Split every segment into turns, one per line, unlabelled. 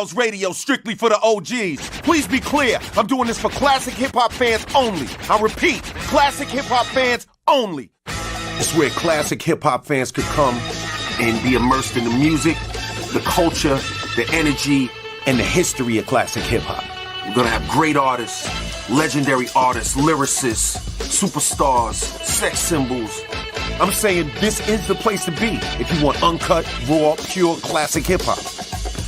Bells Radio, strictly for the OGs. Please be clear, I'm doing this for classic hip-hop fans only. I repeat, classic hip-hop fans only. It's where classic hip-hop fans could come and be immersed in the music, the culture, the energy, and the history of classic hip-hop. We're gonna have great artists, legendary artists, lyricists, superstars, sex symbols. I'm saying this is the place to be if you want uncut, raw, pure classic hip-hop.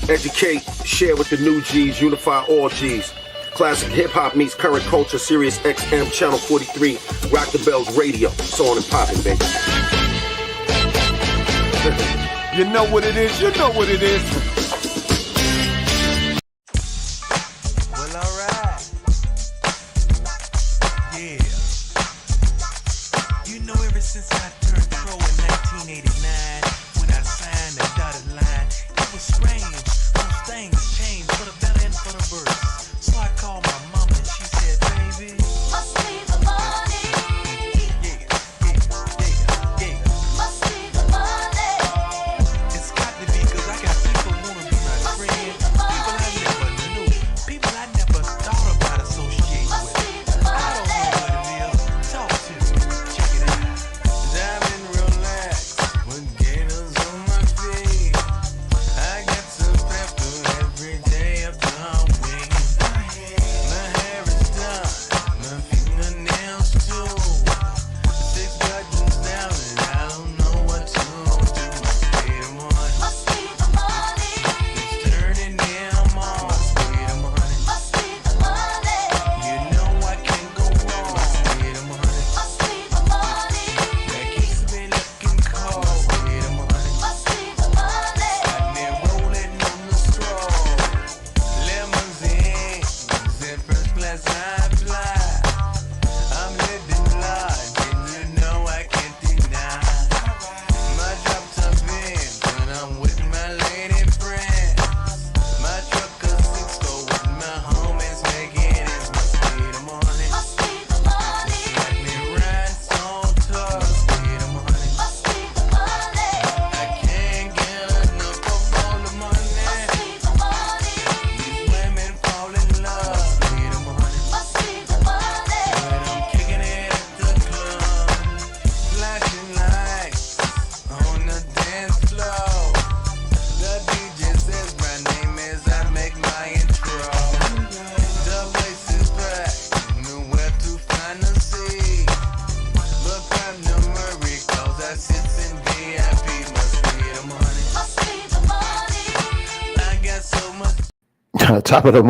Educate, share with the new G's, unify all G's. Classic hip-hop meets current culture, Sirius XM, Channel 43, Rock the Bells Radio. So on and popping, baby. You know what it is, you know what it is.
Well, alright. Yeah. You know, ever since I turned pro in 1989, when I signed the dotted line, it was strange. Those things changed for the better and for the worse. So I called my mama and she said, baby, must be the money. Yeah. Must be the money. It's got to be, cause I got people wanna be my friend. People I never knew. People I never thought about associating with. I don't know what it is. Talk to me. Check it out. Diamond relaxed with gators on my feet. I got some pepper every day of the week. My hair is done, my fingernails too. 6 buttons down and I don't know what to do. Must be the money. It's turning down more. Must be the money. You know I can't go wrong. Must be the money. That keeps me looking cold. Must be the money. Got me rolling on the stroll. Limousine, in first class I fly. I'm living large and you know I can't deny. My drop top in when I'm with my lady friends. My truck a 6-4 with my homies making it. Must be the money. Let me ride so tough. Must be the money. I can't get enough of all the money. These women fall in love. Must be the money. When I'm kicking it at the club, flashing lights on the dance floor. The DJ says my name as I make my intro. The place is packed, nowhere to find a seat. But I'm no worry, cause I sit in VIP. Must be the money. I got so much.
Top of the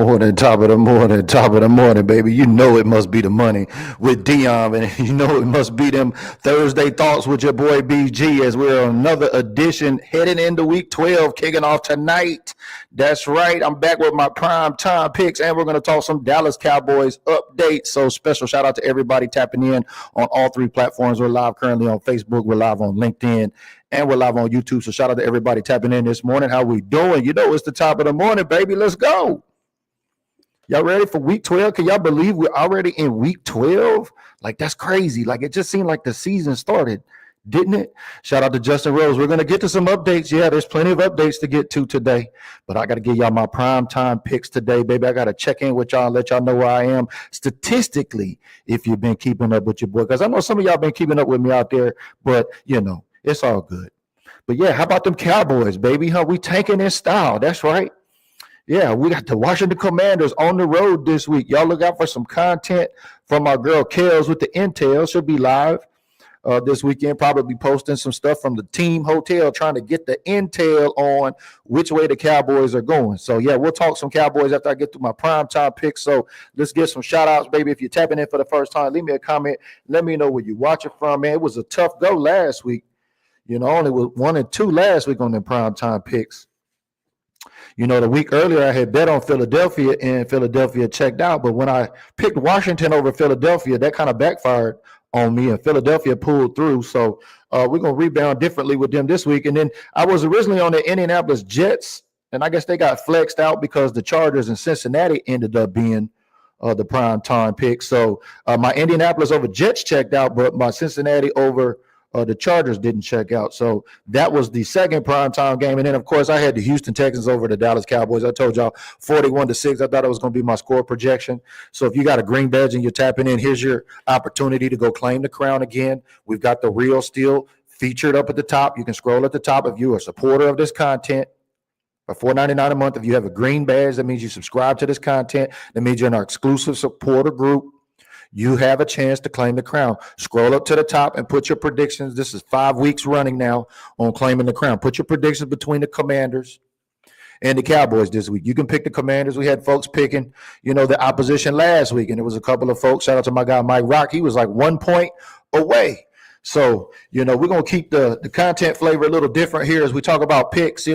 morning, baby. You know it must be the money with Dion, and you know it must be them Thursday Thoughts with your boy BG as we're on another edition heading into week 12, kicking off tonight. That's right. I'm back with my prime time picks, and we're going to talk some Dallas Cowboys updates. So special shout out to everybody tapping in on all 3 platforms. We're live currently on Facebook. We're live on LinkedIn. And we're live on YouTube. So shout out to everybody tapping in this morning. How we doing? You know, it's the top of the morning, baby. Let's go. Y'all ready for week 12? Can y'all believe we're already in week 12? Like, that's crazy. Like, it just seemed like the season started, didn't it? Shout out to Justin Rose. We're going to get to some updates. Yeah, there's plenty of updates to get to today. But I got to give y'all my prime time picks today, baby. I got to check in with y'all and let y'all know where I am statistically if you've been keeping up with your boy. Because I know some of y'all been keeping up with me out there, but, you know, it's all good. But yeah, how about them Cowboys, baby? Huh? We tanking in style. That's right. Yeah, we got the Washington Commanders on the road this week. Y'all look out for some content from our girl Kels with the Intel. She'll be live this weekend, probably posting some stuff from the team hotel, trying to get the intel on which way the Cowboys are going. So yeah, we'll talk some Cowboys after I get through my prime time picks. So let's get some shout outs, baby. If you're tapping in for the first time, leave me a comment. Let me know where you're watching from, man. It was a tough go last week. You know, only was 1 and 2 last week on the prime time picks. You know, the week earlier I had bet on Philadelphia and Philadelphia checked out. But when I picked Washington over Philadelphia, that kind of backfired on me and Philadelphia pulled through. So we're going to rebound differently with them this week. And then I was originally on the Indianapolis Jets, and I guess they got flexed out because the Chargers and Cincinnati ended up being the prime time pick. So my Indianapolis over Jets checked out, but my Cincinnati over the Chargers didn't check out. So that was the second primetime game. And then, of course, I had the Houston Texans over the Dallas Cowboys. I told y'all 41-6. I thought it was going to be my score projection. So if you got a green badge and you're tapping in, here's your opportunity to go claim the crown again. We've got the reel still featured up at the top. You can scroll at the top if you're a supporter of this content. For $4.99 a month, if you have a green badge, that means you subscribe to this content. That means you're in our exclusive supporter group. You have a chance to claim the crown. Scroll up to the top and put your predictions. This is 5 weeks running now on claiming the crown. Put your predictions between the Commanders and the Cowboys this week. You can pick the Commanders. We had folks picking, the opposition last week, and there was a couple of folks. Shout out to my guy, Mike Rock. He was like 1 point away. So, we're going to keep the content flavor a little different here as we talk about picks.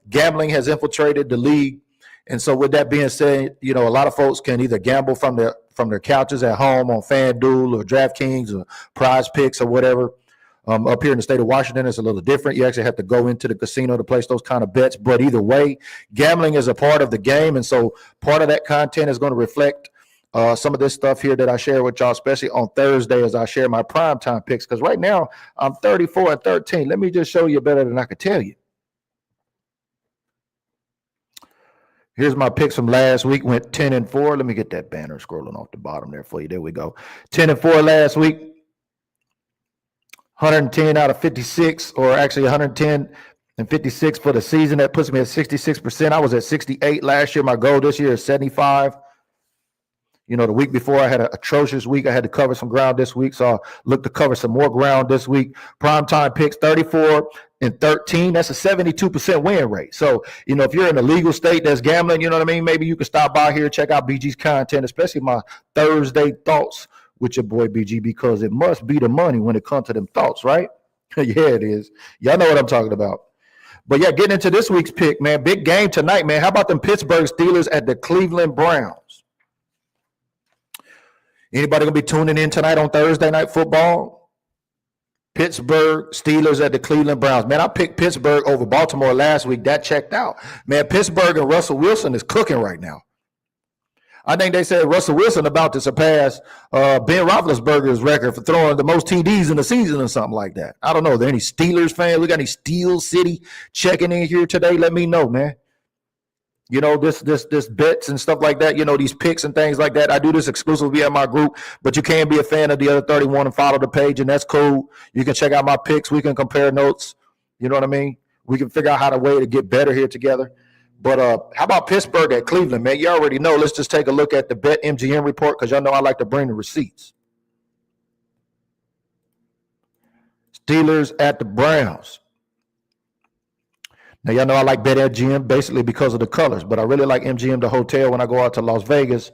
Gambling has infiltrated the league. And so with that being said, a lot of folks can either gamble from their couches at home on FanDuel or DraftKings or Prize Picks or whatever. Up here in the state of Washington, it's a little different. You actually have to go into the casino to place those kind of bets. But either way, gambling is a part of the game. And so part of that content is going to reflect some of this stuff here that I share with y'all, especially on Thursday as I share my primetime picks. Because right now, I'm 34-13. Let me just show you better than I could tell you. Here's my picks from last week. Went 10-4. Let me get that banner scrolling off the bottom there for you. There we go. 10-4 last week. 110 out of 56, or actually 110 and 56 for the season. That puts me at 66%. I was at 68 last year. My goal this year is 75. The week before I had an atrocious week. I had to cover some ground this week, so I'll look to cover some more ground this week. Primetime picks, 34-13. That's a 72% win rate. So, if you're in a legal state that's gambling, maybe you can stop by here, check out BG's content, especially my Thursday Thoughts with your boy BG, because it must be the money when it comes to them thoughts, right? Yeah, it is. Y'all know what I'm talking about. But, yeah, getting into this week's pick, man, big game tonight, man. How about them Pittsburgh Steelers at the Cleveland Browns? Anybody going to be tuning in tonight on Thursday Night Football? Pittsburgh Steelers at the Cleveland Browns. Man, I picked Pittsburgh over Baltimore last week. That checked out. Man, Pittsburgh and Russell Wilson is cooking right now. I think they said Russell Wilson about to surpass Ben Roethlisberger's record for throwing the most TDs in the season or something like that. I don't know. Are there any Steelers fans? We got any Steel City checking in here today? Let me know, man. This bets and stuff like that, these picks and things like that. I do this exclusively at my group, but you can be a fan of the other 31 and follow the page, and that's cool. You can check out my picks. We can compare notes. You know what I mean? We can figure out how to way to get better here together. But how about Pittsburgh at Cleveland, man? You already know. Let's just take a look at the BetMGM report because y'all know I like to bring the receipts. Steelers at the Browns. Now, y'all know I like BetMGM basically because of the colors, but I really like MGM, the hotel, when I go out to Las Vegas.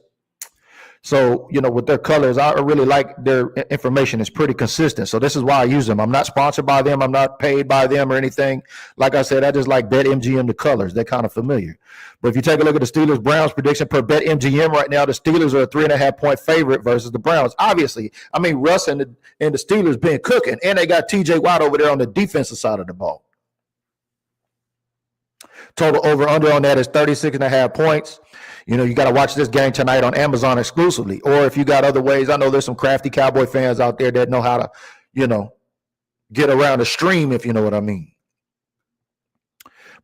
So, with their colors, I really like their information. It's pretty consistent. So this is why I use them. I'm not sponsored by them. I'm not paid by them or anything. Like I said, I just like BetMGM, the colors. They're kind of familiar. But if you take a look at the Steelers-Browns prediction per BetMGM right now, the Steelers are a 3.5-point favorite versus the Browns. Obviously, Russ and the Steelers been cooking, and they got T.J. Watt over there on the defensive side of the ball. Total over-under on that is 36.5 points. You got to watch this game tonight on Amazon exclusively. Or if you got other ways, I know there's some crafty Cowboy fans out there that know how to, get around the stream, if you know what I mean.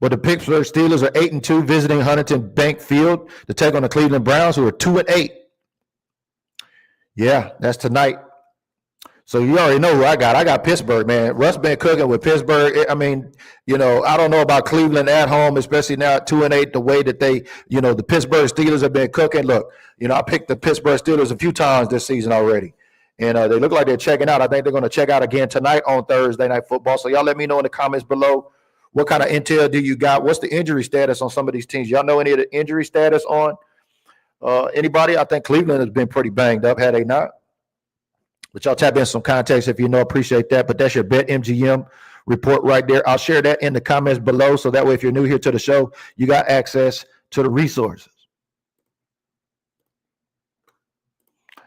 But the Pittsburgh Steelers are 8-2 visiting Huntington Bank Field to take on the Cleveland Browns, who are 2-8. Yeah, that's tonight. So you already know who I got. I got Pittsburgh, man. Russ been cooking with Pittsburgh. I don't know about Cleveland at home, especially now at 2-8, the way that they, the Pittsburgh Steelers have been cooking. Look, I picked the Pittsburgh Steelers a few times this season already. And they look like they're checking out. I think they're going to check out again tonight on Thursday Night Football. So y'all let me know in the comments below, what kind of intel do you got? What's the injury status on some of these teams? Y'all know any of the injury status on anybody? I think Cleveland has been pretty banged up, had they not? But y'all tap in some context if you know. Appreciate that. But that's your BetMGM report right there. I'll share that in the comments below, so that way if you're new here to the show, you got access to the resources.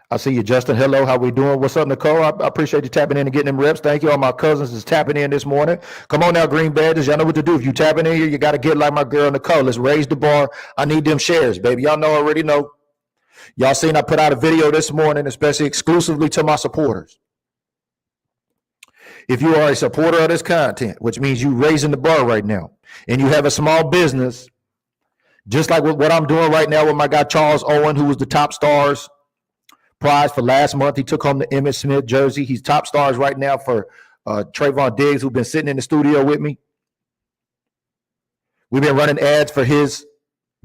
I see you, Justin. Hello, how we doing? What's up, Nicole? I appreciate you tapping in and getting them reps. Thank you. All my cousins is tapping in this morning. Come on now, Green Badgers. Y'all know what to do. If you tapping in here, you got to get like my girl, Nicole. Let's raise the bar. I need them shares, baby. Y'all know already know. Y'all seen I put out a video this morning, especially exclusively to my supporters. If you are a supporter of this content, which means you raising the bar right now, and you have a small business, just like what I'm doing right now with my guy Charles Owen, who was the Top Stars prize for last month. He took home the Emmitt Smith jersey. He's Top Stars right now for Trayvon Diggs, who's been sitting in the studio with me. We've been running ads for his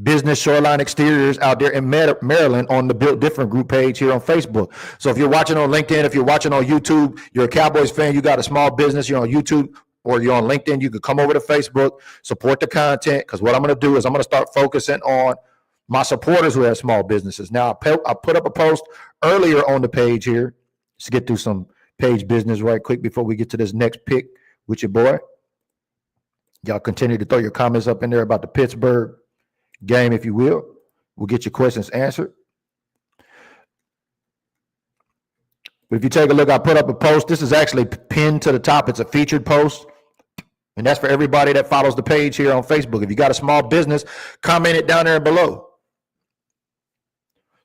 business, Shoreline Exteriors, out there in Maryland on the Built Different group page here on Facebook. So if you're watching on LinkedIn, if you're watching on YouTube, you're a Cowboys fan, you got a small business, you're on YouTube or you're on LinkedIn, you can come over to Facebook, support the content, because what I'm going to do is I'm going to start focusing on my supporters who have small businesses. Now, I put up a post earlier on the page here. Let's get through some page business right quick before we get to this next pick with your boy. Y'all continue to throw your comments up in there about the Pittsburgh game, if you will. We'll get your questions answered. But if you take a look, I put up a post. This is actually pinned to the top. It's a featured post. And that's for everybody that follows the page here on Facebook. If you got a small business, comment it down there below.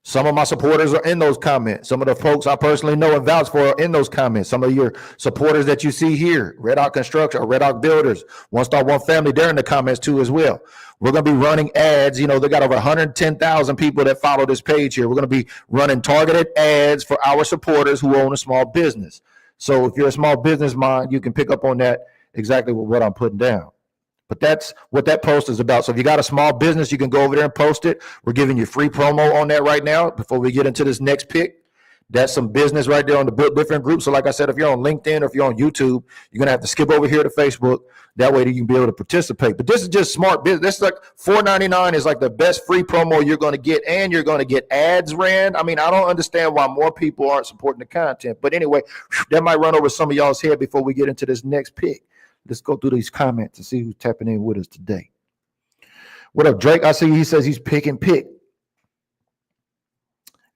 Some of my supporters are in those comments. Some of the folks I personally know and vouch for are in those comments. Some of your supporters that you see here, Red Hawk Construction or Red Hawk Builders, One Star One Family, they're in the comments too as well. We're going to be running ads. You know, they got over 110,000 people that follow this page here. We're going to be running targeted ads for our supporters who own a small business. So if you're a small business mind, you can pick up on that exactly what I'm putting down. But that's what that post is about. So if you got a small business, you can go over there and post it. We're giving you free promo on that right now before we get into this next pick. That's some business right there on the Built Different group. So like I said, if you're on LinkedIn or if you're on YouTube, you're going to have to skip over here to Facebook. That way you can be able to participate. But this is just smart business. This is like $4.99 is like the best free promo you're going to get, and you're going to get ads ran. I mean, I don't understand why more people aren't supporting the content. But anyway, that might run over some of y'all's head before we get into this next pick. Let's go through these comments and see who's tapping in with us today. What up, Drake? I see he says he's picking pick.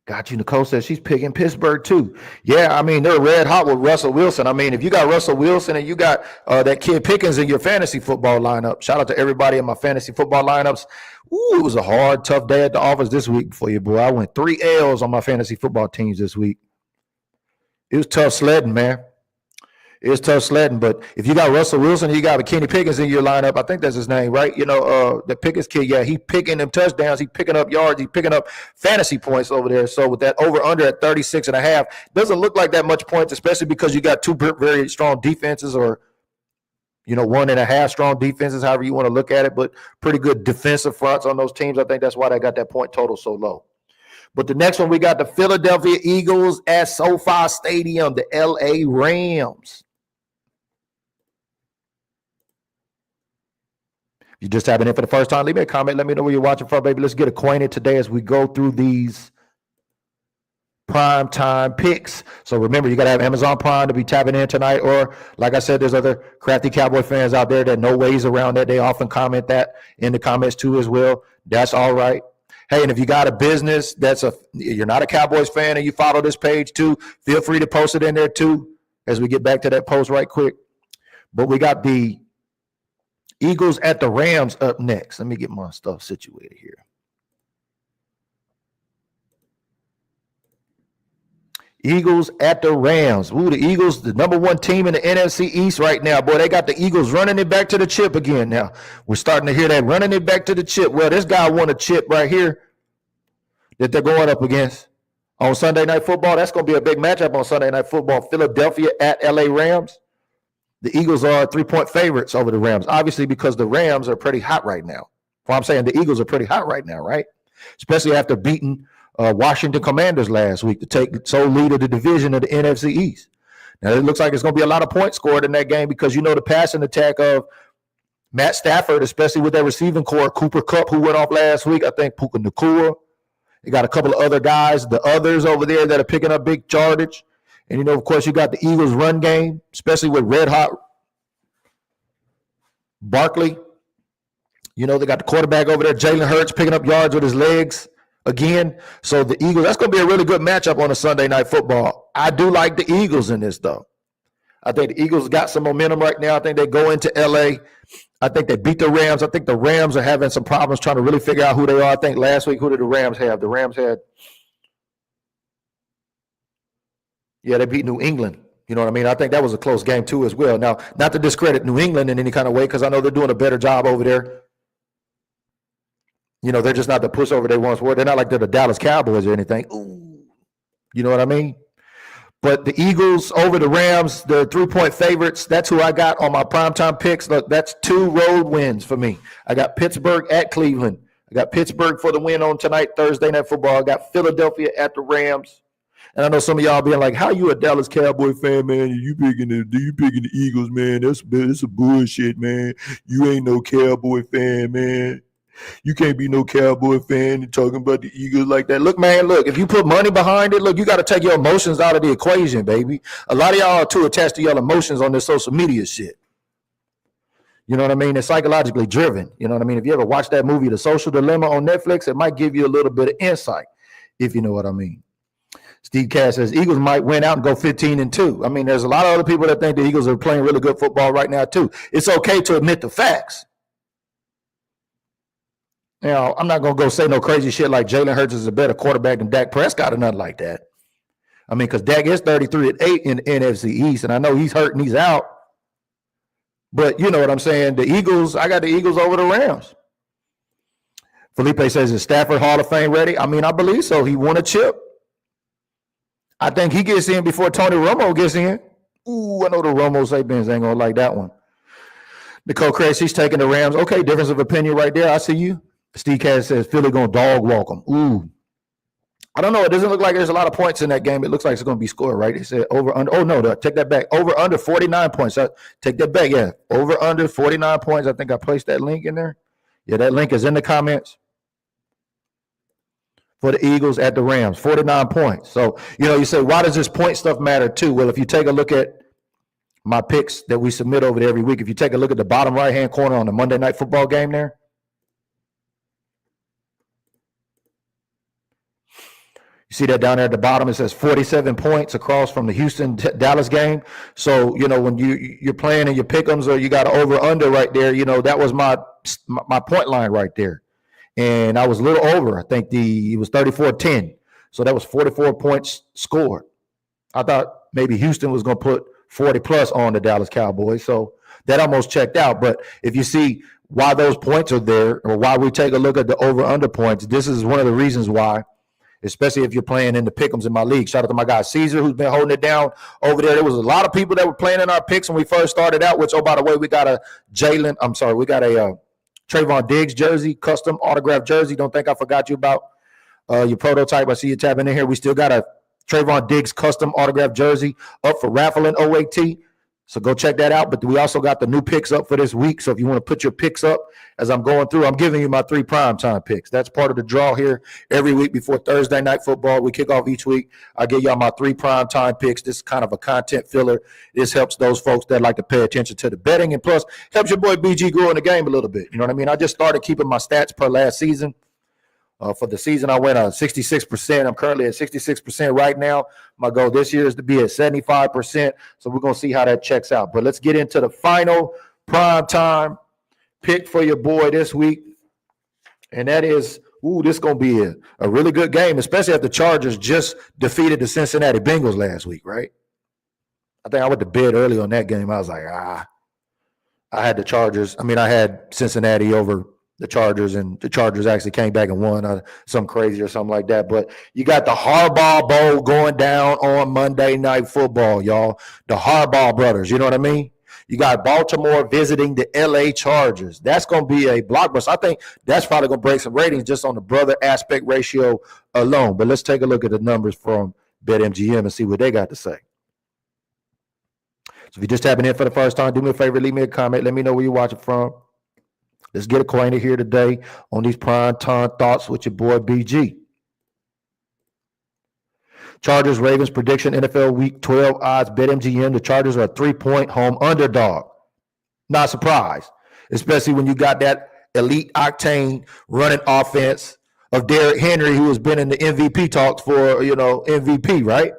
Got you. Nicole says she's picking Pittsburgh too. Yeah, I mean, they're red hot with Russell Wilson. I mean, if you got Russell Wilson and you got that kid Pickens in your fantasy football lineup, shout out to everybody in my fantasy football lineups. Ooh, it was a hard, tough day at the office this week for you, boy. I went 3 L's on my fantasy football teams this week. It was tough sledding, man. It's tough sledding, but if you got Russell Wilson, you got Kenny Pickens in your lineup. I think that's his name, right? You know, the Pickens kid, yeah, he picking them touchdowns. He picking up yards. He picking up fantasy points over there. So with that over-under at 36.5, doesn't look like that much points, especially because you got two very strong defenses or, you know, 1.5 strong defenses, however you want to look at it, but pretty good defensive fronts on those teams. I think that's why they got that point total so low. But the next one, we got the Philadelphia Eagles at SoFi Stadium, the LA Rams. You just tapping in for the first time, leave me a comment. Let me know where you're watching from, baby. Let's get acquainted today as we go through these prime time picks. So remember, you got to have Amazon Prime to be tapping in tonight. Or like I said, there's other crafty Cowboy fans out there that know ways around that. They often comment that in the comments too as well. That's all right. Hey, and if you got a business you're not a Cowboys fan and you follow this page too, feel free to post it in there too as we get back to that post right quick. But we got the Eagles at the Rams up next. Let me get my stuff situated here. Eagles at the Rams. Ooh, the Eagles, the number one team in the NFC East right now. Boy, they got the Eagles running it back to the chip again now. We're starting to hear that, running it back to the chip. Well, this guy won a chip right here that they're going up against on Sunday Night Football. That's going to be a big matchup on Sunday Night Football. Philadelphia at LA Rams. The Eagles are 3-point favorites over the Rams, obviously because the Rams are pretty hot right now. Well, I'm saying the Eagles are pretty hot right now, right? Especially after beating Washington Commanders last week to take sole lead of the division of the NFC East. Now, it looks like it's going to be a lot of points scored in that game because, you know, the passing attack of Matt Stafford, especially with their receiving core, Cooper Kupp, who went off last week, I think Puka Nacua. They got a couple of other guys, the others over there that are picking up big yardage. And, you know, of course, you got the Eagles' run game, especially with red hot Barkley. You know, they got the quarterback over there, Jalen Hurts, picking up yards with his legs again. So the Eagles, that's going to be a really good matchup on a Sunday Night Football. I do like the Eagles in this, though. I think the Eagles got some momentum right now. I think they go into L.A. I think they beat the Rams. I think the Rams are having some problems trying to really figure out who they are. I think last week, who did the Rams have? The Rams had – yeah, they beat New England. You know what I mean? I think that was a close game too as well. Now, not to discredit New England in any kind of way, because I know they're doing a better job over there. You know, they're just not the pushover they once were. They're not like they're the Dallas Cowboys or anything. Ooh, you know what I mean? But the Eagles over the Rams, they're 3-point favorites. That's who I got on my primetime picks. Look, that's 2 road wins for me. I got Pittsburgh at Cleveland. I got Pittsburgh for the win on tonight, Thursday Night Football. I got Philadelphia at the Rams. And I know some of y'all being like, how you a Dallas Cowboy fan, man? You picking the Eagles, man. That's a bullshit, man. You ain't no Cowboy fan, man. You can't be no Cowboy fan and talking about the Eagles like that. Look, man, if you put money behind it, you got to take your emotions out of the equation, baby. A lot of y'all are too attached to your emotions on this social media shit. You know what I mean? It's psychologically driven. You know what I mean? If you ever watch that movie, The Social Dilemma on Netflix, it might give you a little bit of insight, if you know what I mean. Steve Cass says Eagles might win out and go 15-2. I mean, there's a lot of other people that think the Eagles are playing really good football right now, too. It's okay to admit the facts. You know, I'm not going to go say no crazy shit like Jalen Hurts is a better quarterback than Dak Prescott or nothing like that. I mean, because Dak is 33-8 in the NFC East, and I know he's hurt and he's out. But you know what I'm saying? The Eagles, I got the Eagles over the Rams. Felipe says, is Stafford Hall of Fame ready? I mean, I believe so. He won a chip. I think he gets in before Tony Romo gets in. Ooh, I know the Romo Sapiens ain't going to like that one. Nicole Craig, she's taking the Rams. Okay, difference of opinion right there. I see you. Steve Cass says Philly going to dog walk them. Ooh. I don't know. It doesn't look like there's a lot of points in that game. It looks like it's going to be scored, right? They said over, under. Oh, no, take that back. Over, under 49 points. Take that back, yeah. Over, under 49 points. I think I placed that link in there. Yeah, that link is in the comments for the Eagles at the Rams. 49 points. So, you know, you say, why does this point stuff matter too? Well, if you take a look at my picks that we submit over there every week, if you take a look at the bottom right-hand corner on the Monday Night Football game there, you see that down there at the bottom, it says 47 points across from the Houston-Dallas game. So, you know, when you're playing in your pick'ems or you got an over-under right there, you know, that was my point line right there. And I was a little over. I think it was 34-10. So that was 44 points scored. I thought maybe Houston was going to put 40-plus on the Dallas Cowboys. So that almost checked out. But if you see why those points are there or why we take a look at the over-under points, this is one of the reasons why, especially if you're playing in the pick'ems in my league. Shout out to my guy Caesar, who's been holding it down over there. There was a lot of people that were playing in our picks when we first started out, which, oh, by the way, we got a Trayvon Diggs jersey, custom autographed jersey. Don't think I forgot you about your prototype. I see you tapping in here. We still got a Trayvon Diggs custom autographed jersey up for raffle in OAT. So go check that out. But we also got the new picks up for this week. So if you want to put your picks up as I'm going through, I'm giving you my 3 primetime picks. That's part of the draw here every week before Thursday Night Football. We kick off each week. I give y'all my 3 primetime picks. This is kind of a content filler. This helps those folks that like to pay attention to the betting, and plus helps your boy BG grow in the game a little bit. You know what I mean? I just started keeping my stats per last season. For the season, I went 66%. I'm currently at 66% right now. My goal this year is to be at 75%. So we're going to see how that checks out. But let's get into the final primetime pick for your boy this week. And that is, this is going to be a really good game, especially if the Chargers just defeated the Cincinnati Bengals last week, right? I think I went to bed early on that game. I was like, I had the Chargers. I had Cincinnati over the Chargers, and the Chargers actually came back and won something crazy or something like that. But you got the Harbaugh Bowl going down on Monday Night Football, y'all. The Harbaugh brothers, you know what I mean? You got Baltimore visiting the LA Chargers. That's going to be a blockbuster. I think that's probably going to break some ratings just on the brother aspect ratio alone. But let's take a look at the numbers from BetMGM and see what they got to say. So if you're just tapping in for the first time, do me a favor, leave me a comment. Let me know where you're watching from. Let's get acquainted here today on these Prime Thoughts with your boy BG. Chargers, Ravens prediction, NFL Week 12 odds, BetMGM. The Chargers are a 3-point home underdog. Not surprised, especially when you got that elite octane running offense of Derrick Henry, who has been in the MVP talks for, MVP, right?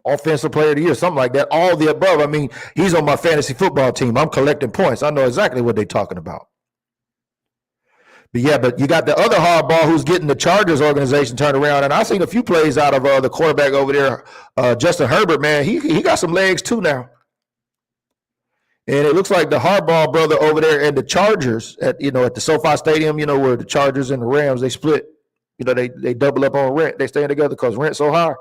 Offensive player of the year, something like that. All the above. He's on my fantasy football team. I'm collecting points. I know exactly what they're talking about. But you got the other hardball who's getting the Chargers organization turned around. And I've seen a few plays out of the quarterback over there, Justin Herbert, man. He got some legs too now. And it looks like the hardball brother over there and the Chargers at the SoFi Stadium, where the Chargers and the Rams, they split. They double up on rent. They staying together because rent's so high.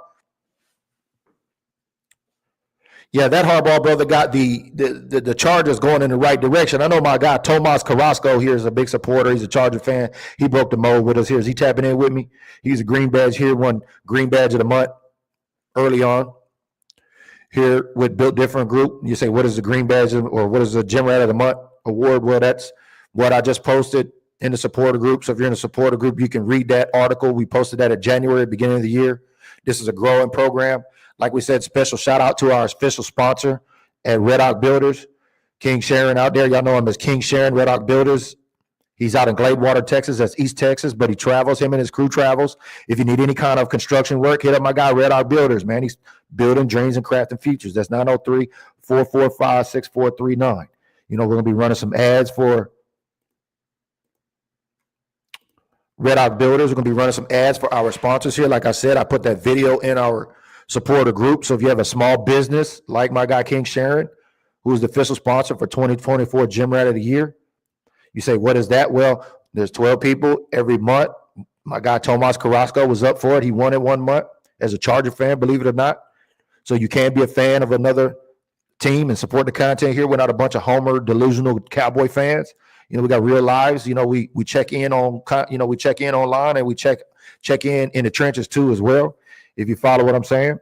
Yeah, that hardball brother got the Chargers going in the right direction. I know my guy Tomas Carrasco here is a big supporter. He's a Charger fan. He broke the mold with us here. Is he tapping in with me? He's a green badge here, won green badge of the month early on here with Built Different Group. You say, what is the green badge or what is the Gym Rat of the Month award? Well, that's what I just posted in the supporter group. So if you're in the supporter group, you can read that article. We posted that at January, beginning of the year. This is a growing program. Like we said, special shout out to our official sponsor at Red Oak Builders, King Sharon out there. Y'all know him as King Sharon, Red Oak Builders. He's out in Gladewater, Texas. That's East Texas, but he travels. Him and his crew travels. If you need any kind of construction work, hit up my guy, Red Oak Builders, man. He's building dreams and crafting futures. That's 903-445-6439. We're going to be running some ads for Red Oak Builders. We're going to be running some ads for our sponsors here. Like I said, I put that video in our supporter group. So if you have a small business like my guy King Sharon, who's the official sponsor for 2024 Gym Rat of the Year, you say, what is that? Well, there's 12 people every month. My guy Tomas Carrasco was up for it. He won it 1 month as a Charger fan, believe it or not. So you can be a fan of another team and support the content here. We're not a bunch of homer, delusional Cowboy fans. We got real lives. We check in on, we check in online and we check in the trenches too as well, if you follow what I'm saying.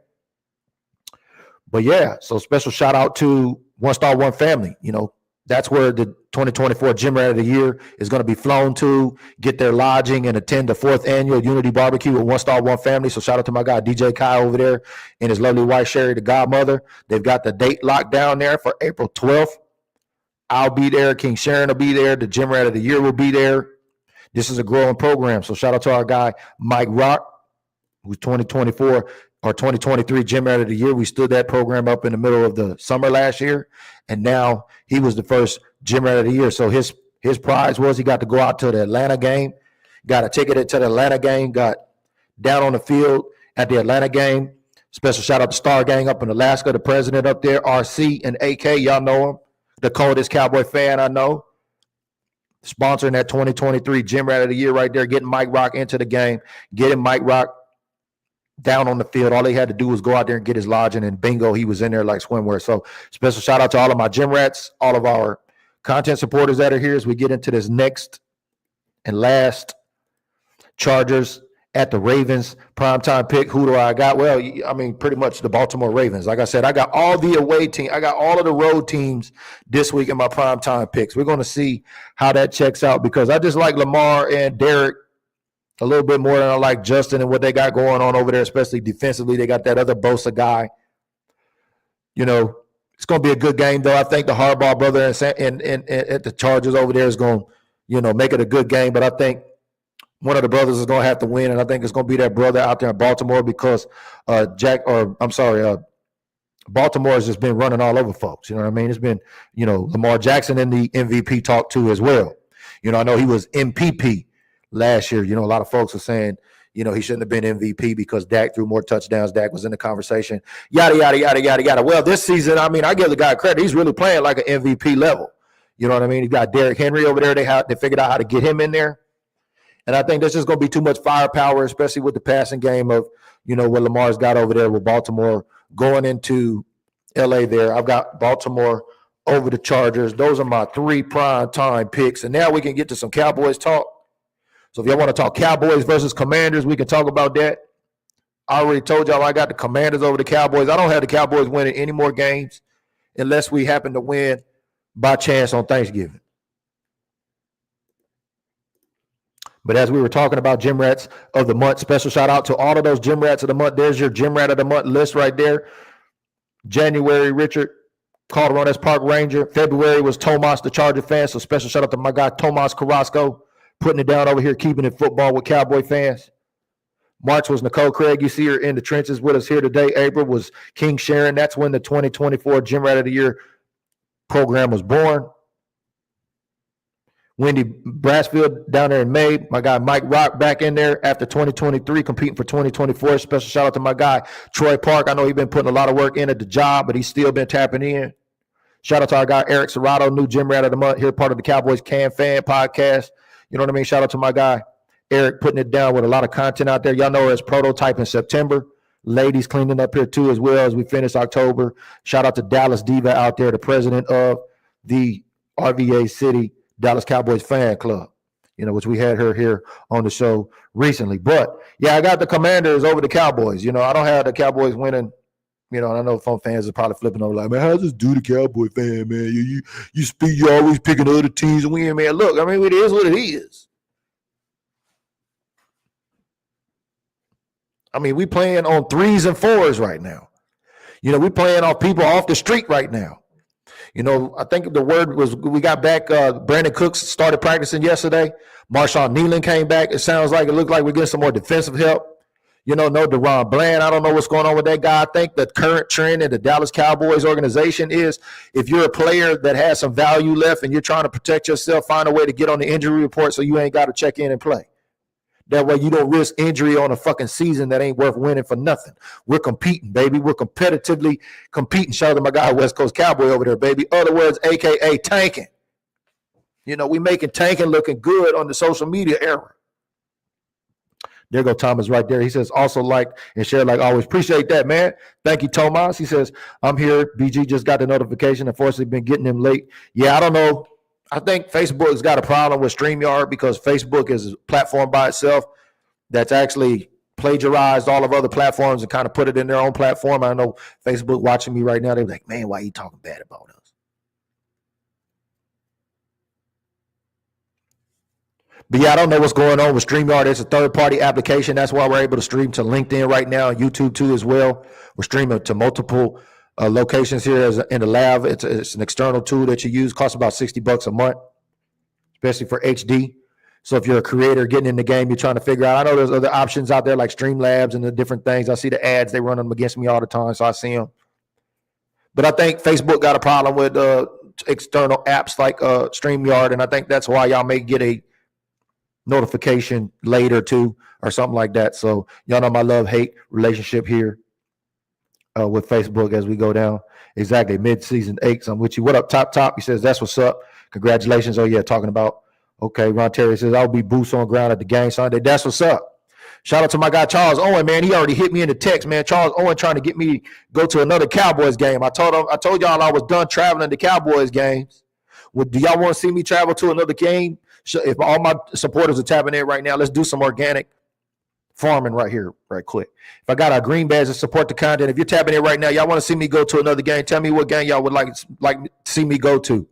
But yeah, so special shout out to One Star One Family. That's where the 2024 Gym Rat of the Year is going to be flown to, get their lodging, and attend the 4th annual Unity Barbecue with One Star One Family. So shout out to my guy DJ Kai over there and his lovely wife Sherry, the godmother. They've got the date locked down there for April 12th. I'll be there. King Sharon will be there. The Gym Rat of the Year will be there. This is a growing program. So shout out to our guy Mike Rock, who's 2024 or 2023 Gym Rat of the Year. We stood that program up in the middle of the summer last year, and now he was the first Gym Rat of the Year. So his prize was he got to go out to the Atlanta game, got a ticket to the Atlanta game, got down on the field at the Atlanta game. Special shout out to Star Gang up in Alaska, the president up there, RC and AK, y'all know him, the coldest Cowboy fan I know. Sponsoring that 2023 Gym Rat of the Year right there, getting Mike Rock into the game, getting Mike Rock down on the field. All they had to do was go out there and get his lodging, and bingo, he was in there like swimwear. So special shout out to all of my Gym Rats, all of our content supporters that are here as we get into this next and last Chargers at the Ravens primetime pick. Who do I got? Well, pretty much the Baltimore Ravens. Like I said, I got all the away team. I got all of the road teams this week in my primetime picks. We're going to see how that checks out because I just like Lamar and Derek a little bit more than I like Justin and what they got going on over there, especially defensively. They got that other Bosa guy. It's going to be a good game, though. I think the Harbaugh brother and at the Chargers over there is going to, make it a good game. But I think one of the brothers is going to have to win, and I think it's going to be that brother out there in Baltimore because Baltimore has just been running all over folks. You know what I mean? It's been, Lamar Jackson in the MVP talk too as well. I know he was MPP last year. A lot of folks are saying, he shouldn't have been MVP because Dak threw more touchdowns. Dak was in the conversation. Yada, yada, yada, yada, yada. Well, this season, I give the guy credit. He's really playing like an MVP level. You know what I mean? You got Derrick Henry over there. They figured out how to get him in there. And I think that's just going to be too much firepower, especially with the passing game of, what Lamar's got over there with Baltimore going into L.A. there. I've got Baltimore over the Chargers. Those are my 3 prime time picks. And now we can get to some Cowboys talk. So if y'all want to talk Cowboys versus Commanders, we can talk about that. I already told y'all I got the Commanders over the Cowboys. I don't have the Cowboys winning any more games unless we happen to win by chance on Thanksgiving. But as we were talking about Gym Rats of the Month, special shout out to all of those Gym Rats of the Month. There's your Gym Rat of the Month list right there. January, Richard Calderones Park Ranger. February was Tomas, the Charger fan. So special shout out to my guy Tomas Carrasco, putting it down over here, keeping it football with Cowboy fans. March was Nicole Craig. You see her in the trenches with us here today. April was King Sharon. That's when the 2024 Gym Rat of the Year program was born. Wendy Brassfield down there in May. My guy Mike Rock back in there after 2023, competing for 2024. Special shout out to my guy Troy Park. I know he's been putting a lot of work in at the job, but he's still been tapping in. Shout out to our guy Eric Serrato, new gym rat of the month, here part of the Cowboys Can Fan podcast. You know what I mean? Shout out to my guy Eric, putting it down with a lot of content out there. Y'all know it's prototype in September. Ladies cleaning up here too, as well as we finish October. Shout out to Dallas Diva out there, the president of the RVA City Dallas Cowboys fan club, you know, which we had her here on the show recently. But yeah, I got the Commanders over the Cowboys. You know, I don't have the Cowboys winning. You know, and I know some fans are probably flipping over like, man, how does this do the Cowboy fan, man? You always picking other teams and win, man. Look, I mean, it is what it is. I mean, we playing on 3s and 4s right now. You know, we playing off people off the street right now. You know, I think the word was we got back. Brandon Cooks started practicing yesterday. Marshawn Nealon came back. It sounds like it looked like we're getting some more defensive help. You know, no DeRon Bland. I don't know what's going on with that guy. I think the current trend in the Dallas Cowboys organization is if you're a player that has some value left and you're trying to protect yourself, find a way to get on the injury report so you ain't got to check in and play. That way you don't risk injury on a fucking season that ain't worth winning for nothing. We're competing, baby. We're competitively competing. Shout out to my guy, West Coast Cowboy over there, baby. Other words, a.k.a. tanking. You know, we making tanking looking good on the social media era. There go Thomas right there. He says, also like and share like always. Appreciate that, man. Thank you, Thomas. He says, I'm here. BG just got the notification. Unfortunately, been getting them late. Yeah, I don't know. I think Facebook's got a problem with StreamYard because Facebook is a platform by itself that's actually plagiarized all of other platforms and kind of put it in their own platform. I know Facebook watching me right now, they're like, man, why are you talking bad about us? But yeah, I don't know what's going on with StreamYard. It's a third-party application. That's why we're able to stream to LinkedIn right now and YouTube too as well. We're streaming to multiple locations here in the lab. It's an external tool that you use. Costs about $60 a month, especially for HD. So if you're a creator getting in the game, you're trying to figure out. I know there's other options out there like Streamlabs and the different things. I see the ads. They run them against me all the time, so I see them. But I think Facebook got a problem with external apps like StreamYard, and I think that's why y'all may get a notification later too or something like that. So y'all know my love-hate relationship here with Facebook as we go down. Exactly. Mid-season 8. I'm with you. What up, Top? He says, that's what's up. Congratulations. Oh, yeah, talking about. Okay, Ron Terry says, I'll be boots on ground at the game Sunday. That's what's up. Shout out to my guy, Charles Owen, man. He already hit me in the text, man. Charles Owen trying to get me to go to another Cowboys game. I told y'all I was done traveling to Cowboys games. Well, do y'all want to see me travel to another game? If all my supporters are tapping in right now, let's do some organic farming right here, right quick. If I got our green badge to support the content, if you're tapping in right now, y'all want to see me go to another game, tell me what game y'all would like to see me go to.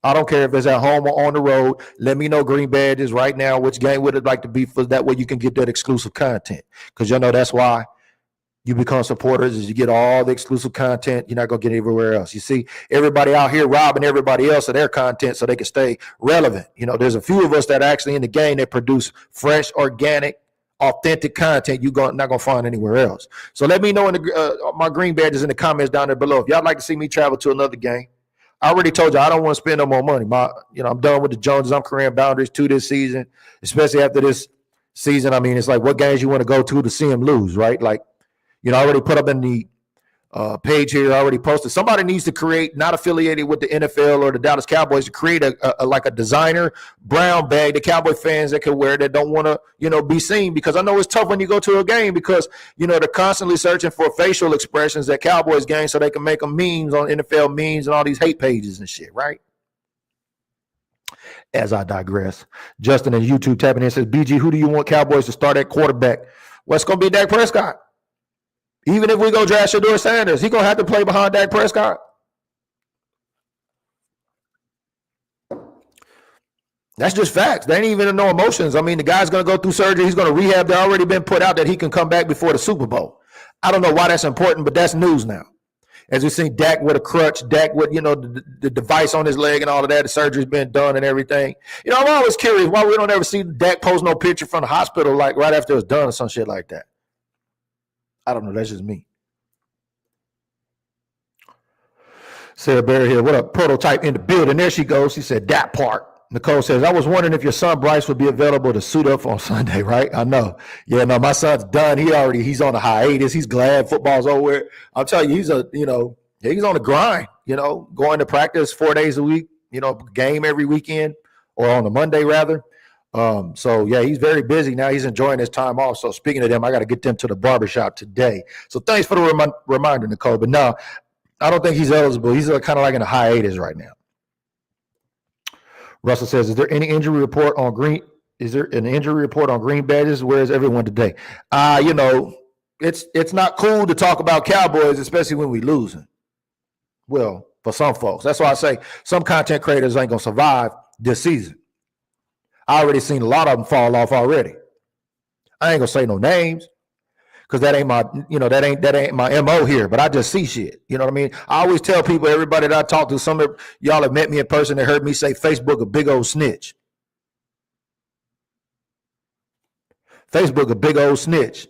I don't care if it's at home or on the road. Let me know green badges right now. Which game would it like to be for? That way you can get that exclusive content. Because you know that's why you become supporters is you get all the exclusive content. You're not going to get everywhere else. You see everybody out here robbing everybody else of their content so they can stay relevant. You know, there's a few of us that are actually in the game that produce fresh, organic, authentic content you're not going to find anywhere else. So let me know in my green badges in the comments down there below. If y'all like to see me travel to another game, I already told you I don't want to spend no more money. I'm done with the Joneses. I'm carrying boundaries to this season, especially after this season. I mean, it's like what games you want to go to see them lose, right? Like, I already put up in the page here. I already posted. Somebody needs to create, not affiliated with the NFL or the Dallas Cowboys, to create a designer brown bag the Cowboy fans that can wear that don't want to, be seen. Because I know it's tough when you go to a game because, they're constantly searching for facial expressions at Cowboys games so they can make them memes on NFL memes and all these hate pages and shit, right? As I digress, Justin and YouTube tapping in says, BG, who do you want Cowboys to start at quarterback? Well, it's going to be Dak Prescott. Even if we go draft Shedeur Sanders, he's going to have to play behind Dak Prescott. That's just facts. There ain't even no emotions. I mean, the guy's going to go through surgery. He's going to rehab. They've already been put out that he can come back before the Super Bowl. I don't know why that's important, but that's news now. As we see Dak with a crutch, Dak with, the device on his leg and all of that, the surgery's been done and everything. I'm always curious why we don't ever see Dak post no picture from the hospital like right after it was done or some shit like that. I don't know. That's just me. Sarah Barry here. What up? Prototype in the building. There she goes. She said, that part. Nicole says, I was wondering if your son Bryce would be available to suit up on Sunday, right? I know. Yeah, no, my son's done. He's on a hiatus. He's glad football's over. I'll tell you, he's on the grind, going to practice 4 days a week, game every weekend or on a Monday rather. So yeah, he's very busy now. He's enjoying his time off. So speaking of them, I got to get them to the barbershop today. So thanks for the reminder, Nicole. But no, I don't think he's eligible. He's kind of like in a hiatus right now. Russell says, is there an injury report on green badges? Where is everyone today? It's not cool to talk about Cowboys, especially when we losing. Well, for some folks. That's why I say some content creators ain't gonna survive this season. I already seen a lot of them fall off already. I ain't gonna say no names because that ain't my MO here, but I just see shit. You know what I mean? I always tell people, everybody that I talk to, some of y'all have met me in person that heard me say Facebook a big old snitch. Facebook a big old snitch.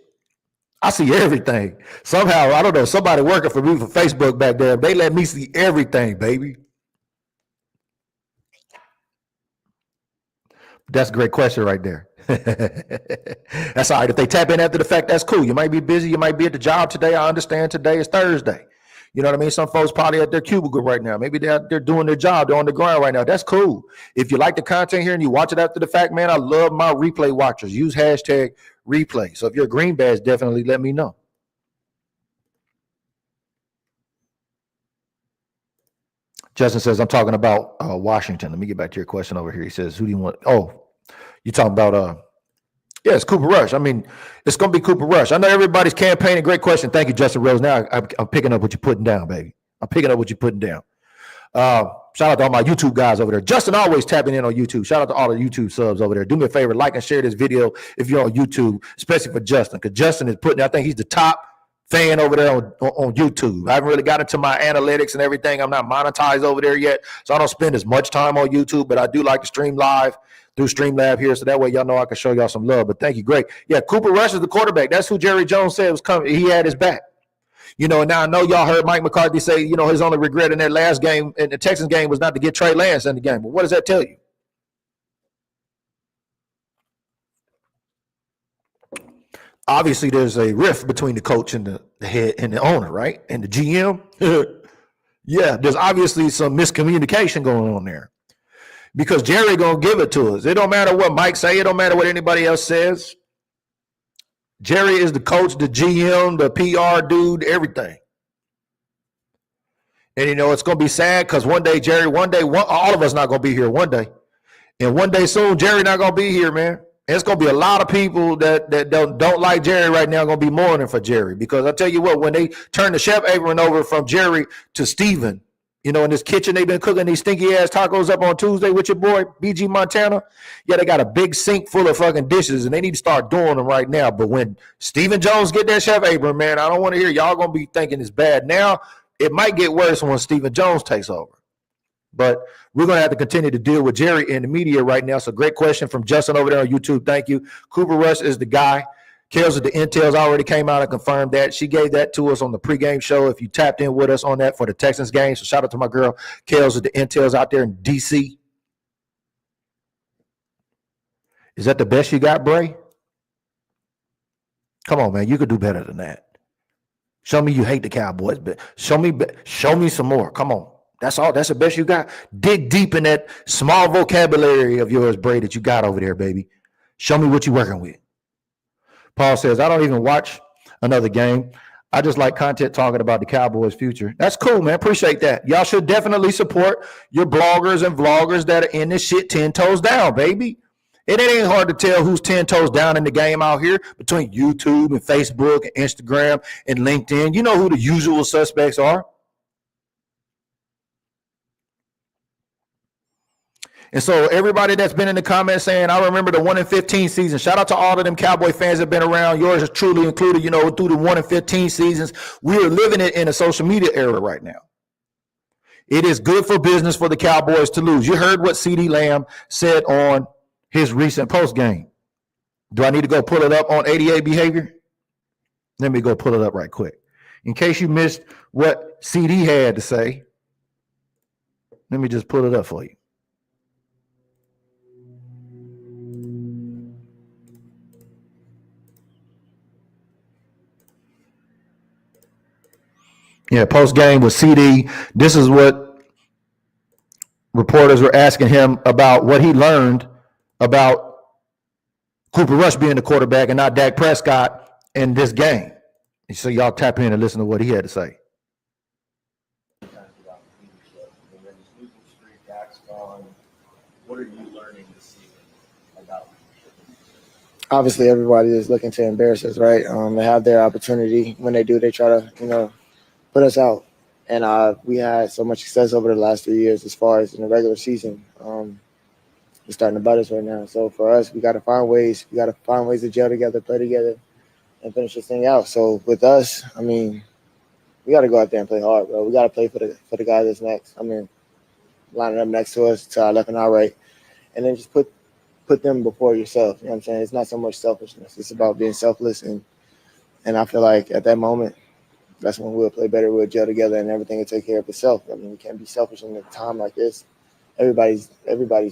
I see everything. Somehow, I don't know, somebody working for me for Facebook back there, they let me see everything, baby. That's a great question right there. That's all right. If they tap in after the fact, that's cool. You might be busy. You might be at the job today. I understand today is Thursday. You know what I mean? Some folks probably at their cubicle right now. Maybe they're doing their job. They're on the ground right now. That's cool. If you like the content here and you watch it after the fact, man, I love my replay watchers. Use hashtag replay. So if you're a green badge, definitely let me know. Justin says, I'm talking about Washington. Let me get back to your question over here. He says, who do you want? Oh, you're talking about, it's Cooper Rush. I mean, it's going to be Cooper Rush. I know everybody's campaigning. Great question. Thank you, Justin Rose. Now I'm picking up what you're putting down, baby. I'm picking up what you're putting down. Shout out to all my YouTube guys over there. Justin always tapping in on YouTube. Shout out to all the YouTube subs over there. Do me a favor, like and share this video if you're on YouTube, especially for Justin, because Justin is I think he's the top fan over there on YouTube. I haven't really got into my analytics and everything. I'm not monetized over there yet, so I don't spend as much time on YouTube, but I do like to stream live through Streamlab here, so that way y'all know I can show y'all some love. But thank you, great. Yeah, Cooper Rush is the quarterback. That's who Jerry Jones said was coming. He had his back. Now I know y'all heard Mike McCarthy say, his only regret in that last game, in the Texans game, was not to get Trey Lance in the game. But what does that tell you? Obviously, there's a rift between the coach and the head and the owner, right? And the GM. Yeah, there's obviously some miscommunication going on there because Jerry going to give it to us. It don't matter what Mike say. It don't matter what anybody else says. Jerry is the coach, the GM, the PR dude, everything. And, it's going to be sad because one day, all of us not going to be here one day. And one day soon, Jerry not going to be here, man. It's going to be a lot of people that don't like Jerry right now going to be mourning for Jerry because I tell you what, when they turn the chef apron over from Jerry to Steven, in this kitchen, they've been cooking these stinky ass tacos up on Tuesday with your boy, BG Montana. Yeah, they got a big sink full of fucking dishes and they need to start doing them right now. But when Steven Jones get that chef apron, man, I don't want to hear y'all going to be thinking it's bad now. It might get worse when Steven Jones takes over. But we're going to have to continue to deal with Jerry in the media right now. So great question from Justin over there on YouTube. Thank you. Cooper Rush is the guy. Kels with the Intels already came out and confirmed that. She gave that to us on the pregame show if you tapped in with us on that for the Texans game. So shout out to my girl, Kels with the Intels out there in D.C. Is that the best you got, Bray? Come on, man. You could do better than that. Show me you hate the Cowboys, but show me some more. Come on. That's all. That's the best you got. Dig deep in that small vocabulary of yours, Bray, that you got over there, baby. Show me what you're working with. Paul says, I don't even watch another game. I just like content talking about the Cowboys' future. That's cool, man. Appreciate that. Y'all should definitely support your bloggers and vloggers that are in this shit 10 toes down, baby. It ain't hard to tell who's 10 toes down in the game out here between YouTube and Facebook and Instagram and LinkedIn. You know who the usual suspects are. And so everybody that's been in the comments saying, I remember the 1-15 season. Shout out to all of them Cowboy fans that have been around. Yours is truly included, through the 1-15 seasons. We are living it in a social media era right now. It is good for business for the Cowboys to lose. You heard what CeeDee Lamb said on his recent post game. Do I need to go pull it up on 88 behavior? Let me go pull it up right quick. In case you missed what CD had to say, let me just pull it up for you. Yeah, post game with CD. This is what reporters were asking him about what he learned about Cooper Rush being the quarterback and not Dak Prescott in this game. So y'all tap in and listen to what he had to say.
What are you learning this season about leadership?
Obviously, everybody is looking to embarrass us, right? They have their opportunity. When they do, they try to, put us out. And we had so much success over the last 3 years as far as in the regular season. It's starting to bite us right now. So for us, we got to find ways. We got to find ways to gel together, play together, and finish this thing out. So with us, we got to go out there and play hard, bro. We got to play for the guy that's next. Lining up next to us, to our left and our right, and then just put them before yourself. You know what I'm saying? It's not so much selfishness. It's about being selfless, and I feel like at that moment, that's when we'll play better. We'll gel together, and everything will take care of itself. We can't be selfish in a time like this. Everybody's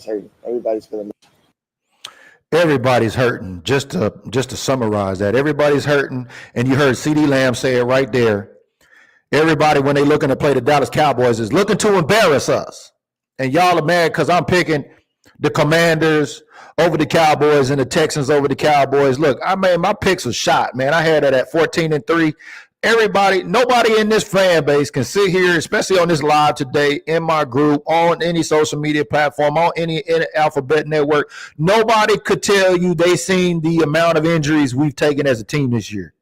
hurting. Everybody's feeling.
Everybody's hurting. Just to summarize that, everybody's hurting, and you heard CeeDee Lamb say it right there. Everybody, when they looking to play the Dallas Cowboys, is looking to embarrass us. And y'all are mad because I'm picking the Commanders over the Cowboys and the Texans over the Cowboys. Look, my picks are shot, man. I had it at 14-3. Nobody in this fan base can sit here, especially on this live today, in my group, on any social media platform, on any Alphabet network. Nobody could tell you they seen the amount of injuries we've taken as a team this year.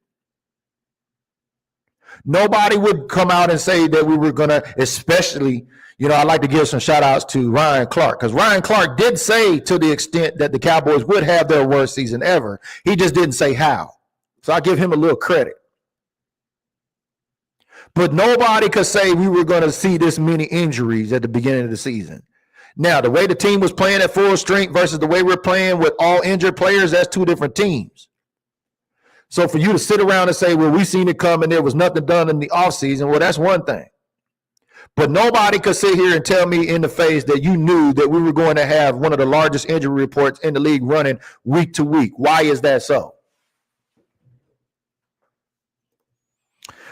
Nobody would come out and say that we were going to, especially, I'd like to give some shout outs to Ryan Clark, because Ryan Clark did say to the extent that the Cowboys would have their worst season ever. He just didn't say how. So I give him a little credit. But nobody could say we were going to see this many injuries at the beginning of the season. Now, the way the team was playing at full strength versus the way we're playing with all injured players, that's two different teams. So for you to sit around and say, well, we seen it coming, there was nothing done in the offseason, well, that's one thing. But nobody could sit here and tell me in the face that you knew that we were going to have one of the largest injury reports in the league running week to week. Why is that so?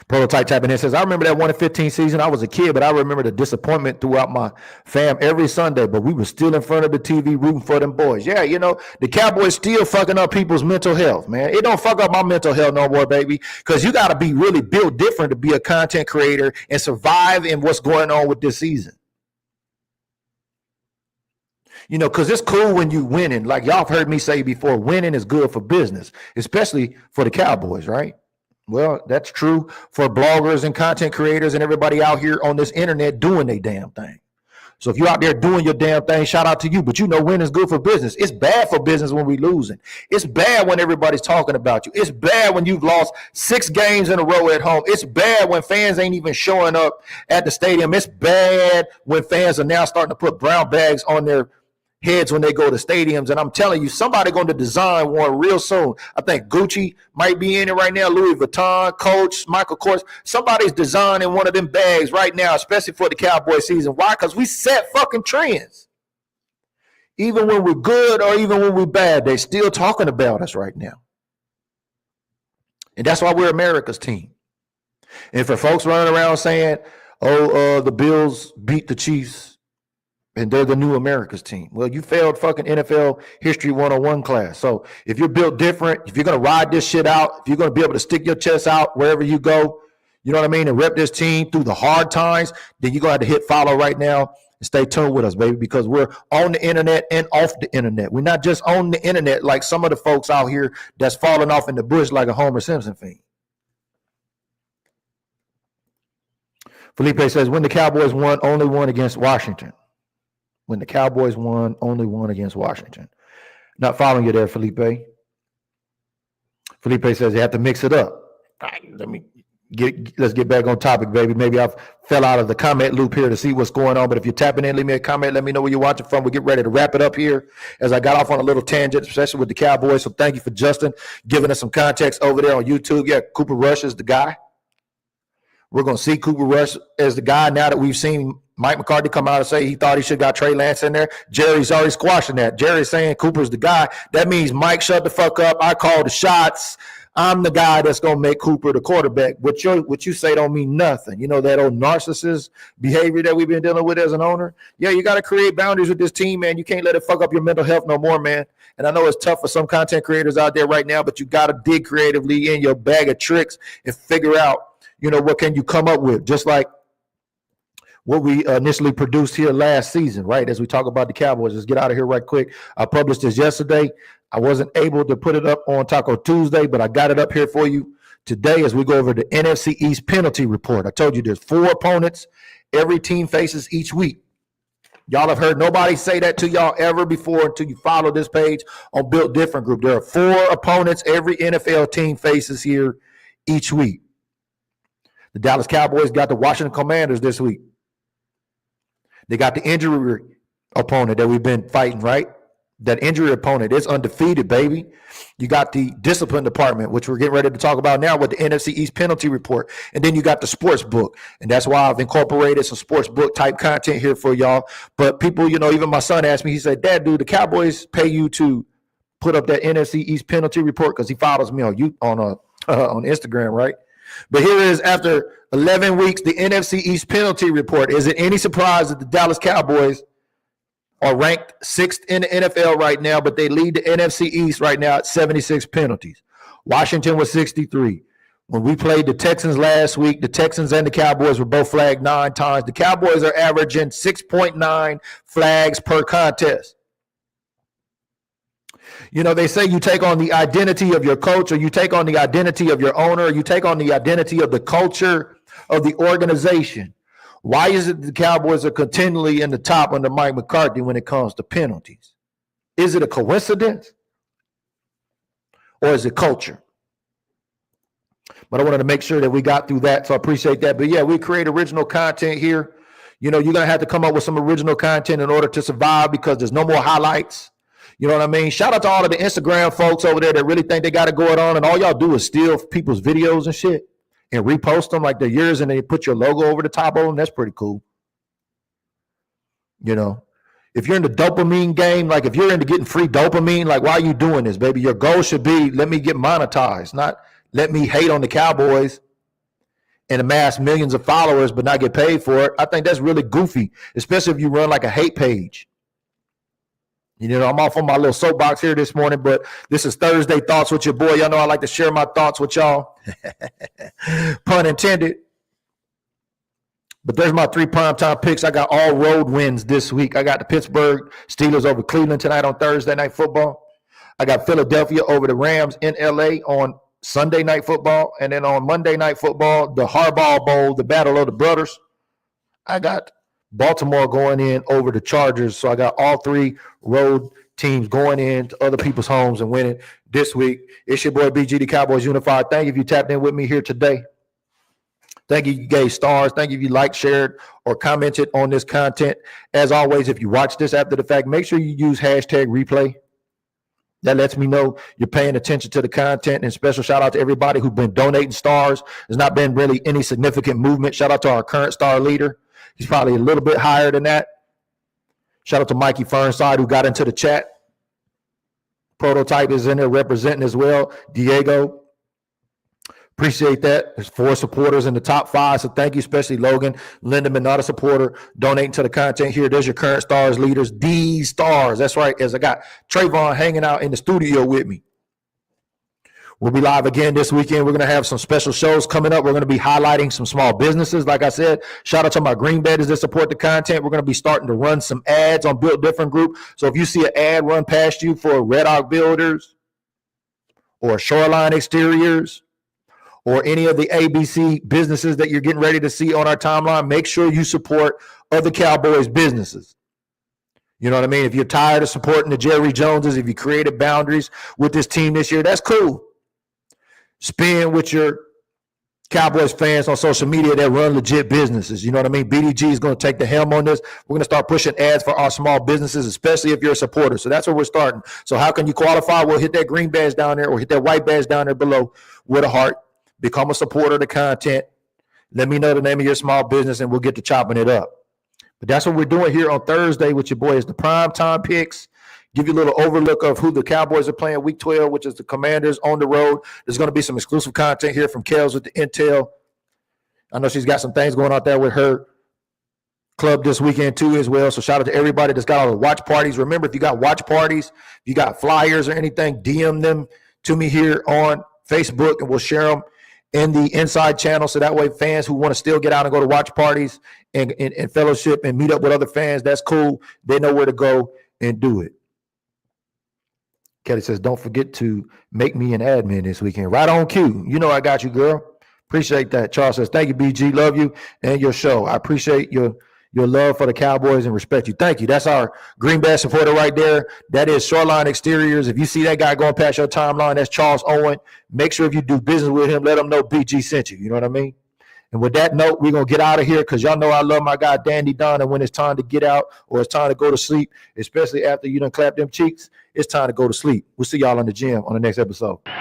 Prototype tapping in says, I remember that 1-15 season. I was a kid, but I remember the disappointment throughout my fam every Sunday, but we were still in front of the TV rooting for them boys. Yeah, the Cowboys still fucking up people's mental health, man. It don't fuck up my mental health no more, baby, because you got to be really built different to be a content creator and survive in what's going on with this season. Because it's cool when you winning. Like y'all have heard me say before, winning is good for business, especially for the Cowboys, right? Well, that's true for bloggers and content creators and everybody out here on this internet doing their damn thing. So if you're out there doing your damn thing, shout out to you. But winning is good for business. It's bad for business when we're losing. It's bad when everybody's talking about you. It's bad when you've lost 6 games in a row at home. It's bad when fans ain't even showing up at the stadium. It's bad when fans are now starting to put brown bags on their heads when they go to stadiums. And I'm telling you, somebody going to design one real soon. I think Gucci might be in it right now, Louis Vuitton, Coach, Michael Kors. Somebody's designing one of them bags right now, especially for the Cowboy season. Why? Because we set fucking trends. Even when we're good or even when we're bad, they're still talking about us right now. And that's why we're America's team. And for folks running around saying, the Bills beat the Chiefs, and they're the new America's team. Well, you failed fucking NFL History 101 class. So if you're built different, if you're going to ride this shit out, if you're going to be able to stick your chest out wherever you go, you know what I mean, and rep this team through the hard times, then you're going to have to hit follow right now and stay tuned with us, baby, because we're on the internet and off the internet. We're not just on the internet like some of the folks out here that's falling off in the bush like a Homer Simpson fiend. Felipe says, when the Cowboys won, only won against Washington. When the Cowboys won, only won against Washington. Not following you there, Felipe. Felipe says they have to mix it up. All right, let's get back on topic, baby. Maybe I fell out of the comment loop here to see what's going on. But if you're tapping in, leave me a comment. Let me know where you're watching from. We'll get ready to wrap it up here as I got off on a little tangent, especially with the Cowboys. So thank you for Justin giving us some context over there on YouTube. Yeah, Cooper Rush is the guy. We're going to see Cooper Rush as the guy now that we've seen Mike McCarthy come out and say he thought he should have got Trey Lance in there. Jerry's already squashing that. Jerry's saying Cooper's the guy. That means Mike, shut the fuck up. I call the shots. I'm the guy that's going to make Cooper the quarterback. What you say don't mean nothing. You know, that old narcissist behavior that we've been dealing with as an owner. Yeah, you got to create boundaries with this team, man. You can't let it fuck up your mental health no more, man. And I know it's tough for some content creators out there right now, but you got to dig creatively in your bag of tricks and figure out, you know, what can you come up with? Just like what we initially produced here last season, right? As we talk about the Cowboys, let's get out of here right quick. I published this yesterday. I wasn't able to put it up on Taco Tuesday, but I got it up here for you today as we go over the NFC East penalty report. I told you there's 4 opponents every team faces each week. Y'all have heard nobody say that to y'all ever before until you follow this page on Built Different Group. There are 4 opponents every NFL team faces here each week. The Dallas Cowboys got the Washington Commanders this week. They got the injury opponent that we've been fighting, right? That injury opponent is undefeated, baby. You got the discipline department, which we're getting ready to talk about now with the NFC East penalty report. And then you got the sports book. And that's why I've incorporated some sports book type content here for y'all. But people, you know, even my son asked me, he said, Dad, do the Cowboys pay you to put up that NFC East penalty report? Because he follows me on Instagram, right? But here is, after 11 weeks, the NFC East penalty report. Is it any surprise that the Dallas Cowboys are ranked 6th in the NFL right now, but they lead the NFC East right now at 76 penalties. Washington was 63. When we played the Texans last week, the Texans and the Cowboys were both flagged 9 times. The Cowboys are averaging 6.9 flags per contest. You know, they say you take on the identity of your coach, or you take on the identity of your owner, or you take on the identity of the culture of the organization. Why is it the Cowboys are continually in the top under Mike McCarthy when it comes to penalties? Is it a coincidence, or is it culture? But I wanted to make sure that we got through that, so I appreciate that. But yeah, we create original content here. You know, you're going to have to come up with some original content in order to survive, because there's no more highlights. You know what I mean? Shout out to all of the Instagram folks over there that really think they got it going on, and all y'all do is steal people's videos and shit and repost them like they're yours, and they put your logo over the top of them. That's pretty cool. You know, if you're in the dopamine game, like if you're into getting free dopamine, like, why are you doing this, baby? Your goal should be, let me get monetized, not let me hate on the Cowboys and amass millions of followers but not get paid for it. I think that's really goofy, especially if you run like a hate page. You know, I'm off on my little soapbox here this morning, but this is Thursday Thoughts with your boy. Y'all know I like to share my thoughts with y'all. Pun intended. But there's my 3 primetime picks. I got all road wins this week. I got the Pittsburgh Steelers over Cleveland tonight on Thursday Night Football. I got Philadelphia over the Rams in LA on Sunday Night Football. And then on Monday Night Football, the Harbaugh Bowl, the Battle of the Brothers. I got Baltimore going in over the Chargers. So I got all 3 road teams going in to other people's homes and winning this week. It's your boy BG, the Cowboys Unified. Thank you if you tapped in with me here today. Thank you if you gave stars. Thank you if you liked, shared, or commented on this content. As always, if you watch this after the fact, make sure you use hashtag replay. That lets me know you're paying attention to the content. And special shout out to everybody who's been donating stars. There's not been really any significant movement. Shout out to our current star leader. He's probably a little bit higher than that. Shout out to Mikey Fernside, who got into the chat. Prototype is in there representing as well. Diego, appreciate that. There's 4 supporters in the top 5, so thank you, especially Logan Lindemann, not a supporter, donating to the content here. There's your current stars leaders, these stars. That's right, as I got Trayvon hanging out in the studio with me. We'll be live again this weekend. We're going to have some special shows coming up. We're going to be highlighting some small businesses. Like I said, shout out to my green bettors that support the content. We're going to be starting to run some ads on Built Different Group. So if you see an ad run past you for Red Hawk Builders or Shoreline Exteriors or any of the ABC businesses that you're getting ready to see on our timeline, make sure you support other Cowboys businesses. You know what I mean? If you're tired of supporting the Jerry Joneses, if you created boundaries with this team this year, that's cool. Spend with your Cowboys fans on social media that run legit businesses. You know what I mean? BDG is going to take the helm on this. We're going to start pushing ads for our small businesses, especially if you're a supporter. So that's where we're starting. So how can you qualify? Well, hit that green badge down there or hit that white badge down there below with a heart. Become a supporter of the content. Let me know the name of your small business and we'll get to chopping it up. But that's what we're doing here on Thursday with your boy is the Prime Time Picks. give you a little overlook of who the Cowboys are playing week 12, which is the Commanders on the road. There's going to be some exclusive content here from Kels with the intel. I know she's got some things going out there with her club this weekend too as well. So shout out to everybody that's got all the watch parties. Remember, if you got watch parties, if you got flyers or anything, DM them to me here on Facebook and we'll share them in the inside channel. So that way fans who want to still get out and go to watch parties and fellowship and meet up with other fans, that's cool. They know where to go and do it. Kelly says, don't forget to make me an admin this weekend. Right on cue. You know I got you, girl. Appreciate that. Charles says, thank you, BG. Love you and your show. I appreciate your love for the Cowboys and respect you. Thank you. That's our Green Bay supporter right there. That is Shoreline Exteriors. If you see that guy going past your timeline, that's Charles Owen. Make sure if you do business with him, let him know BG sent you. You know what I mean? And with that note, we're going to get out of here because y'all know I love my guy, Dandy Don. And when it's time to get out or it's time to go to sleep, especially after you done clap them cheeks, it's time to go to sleep. We'll see y'all in the gym on the next episode.
Turn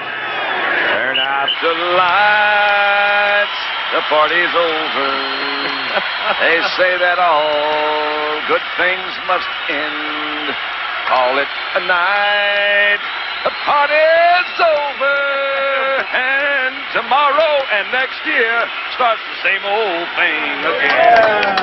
out the lights, the party's over. They say that all good things must end. Call it a night, the party's over. And tomorrow and next year starts the same old thing again.